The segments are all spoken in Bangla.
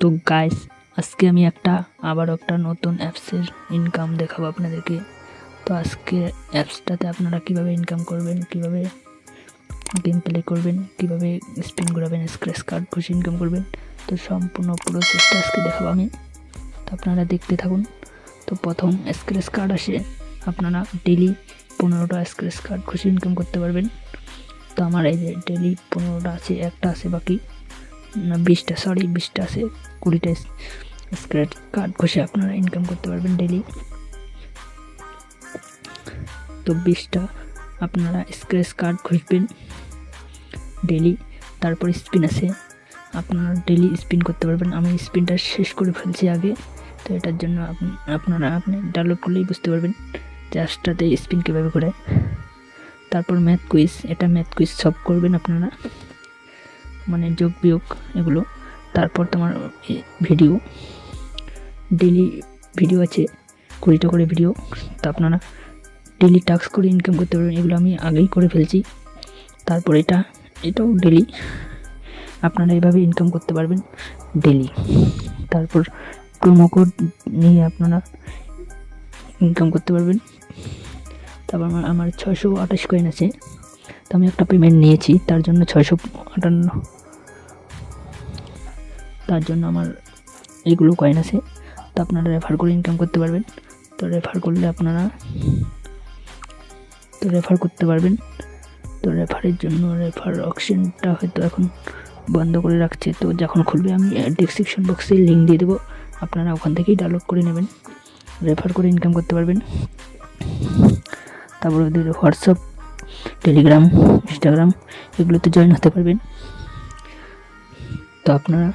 তো গাইস, আজকে আমি আবারও একটা নতুন অ্যাপসের ইনকাম দেখাবো আপনাদেরকে। তো আজকে অ্যাপসটাতে আপনারা কিভাবে ইনকাম করবেন, কিভাবে গেম প্লে করবেন, কিভাবে স্পিন ঘোরাবেন, স্ক্র্যাচ কার্ড খুশি ইনকাম করবেন, তো সম্পূর্ণ প্রসেসটা আজকে দেখাবো আমি। তো আপনারা দেখতে থাকুন। তো প্রথম স্ক্র্যাচ কার্ড আসে, আপনারা ডেলি 15টা স্ক্র্যাচ কার্ড খুশি ইনকাম করতে পারবেন। তো আমার এই যে ডেলি 15টা আছে, একটা আছে বাকি 20টা আছে, 20টা স্ক্র্যাচ কার্ড ঘষে আপনারা ইনকাম করতে পারবেন ডেলি। তো 20টা আপনারা স্ক্র্যাচ কার্ড ঘষবেন ডেলি। তারপর স্পিন আছে, আপনারা ডেলি স্পিন করতে পারবেন। আমি স্পিনটা শেষ করে ফেলছি আগে, তো এটার জন্য আপনি ডাউনলোড করলেই বুঝতে পারবেন যে অ্যাপসটাতে স্পিন কীভাবে করে। তারপর ম্যাথ কুইজ, এটা ম্যাথ কুইজ সলভ করবেন আপনারা, মানে যোগ বিয়োগ এগুলো। তারপর তোমার ভিডিও, ডেলি ভিডিও আছে 20টা করে ভিডিও, তো আপনারা ডেলি টাস্ক করে ইনকাম করতে পারবেন। এগুলো আমি আগেই করে ফেলছি। তারপর এটাও ডেলি আপনারা এভাবে ইনকাম করতে পারবেন ডেলি। তারপর প্রোমো কোড নিয়ে আপনারা ইনকাম করতে পারবেন। তারপর আমার 628 কয়েন আছে, তো আমি একটা পেমেন্ট নিয়েছি, তার জন্য 658, তার জন্য আমার এইগুলো কয়েন আছে। তো আপনারা রেফার করে ইনকাম করতে পারবেন। তো রেফার করলে আপনারা রেফার করতে পারবেন। তো রেফারের জন্য রেফার অপশনটা হয়তো এখন বন্ধ করে রাখছে, তো যখন খুলবে আমি ডেসক্রিপশন বক্সে লিঙ্ক দিয়ে দেবো, আপনারা ওখান থেকেই ডাউনলোড করে নেবেন, রেফার করে ইনকাম করতে পারবেন। তারপর ওদের হোয়াটসঅ্যাপ, টেলিগ্রাম, ইনস্টাগ্রাম এগুলোতে জয়েন হতে পারবেন। তো আপনারা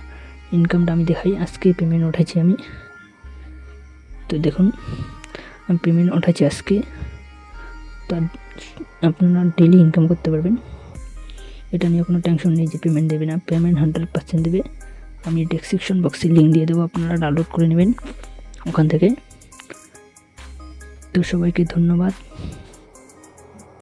ইনকামটা আমি দেখাই। আজকে পেমেন্ট উঠাইছি আমি, তো দেখুন আমি পেমেন্ট উঠাইছি আজকে। তো আপনারা ডেলি ইনকাম করতে পারবেন, এটা নিয়ে কোনো টেনশন নেই যে পেমেন্ট দেবে না, পেমেন্ট 100% দেবে। আমি ডেসক্রিপশন বক্সে লিঙ্ক দিয়ে দেবো, আপনারা ডাউনলোড করে নেবেন ওখান থেকে। তো সবাইকে ধন্যবাদ।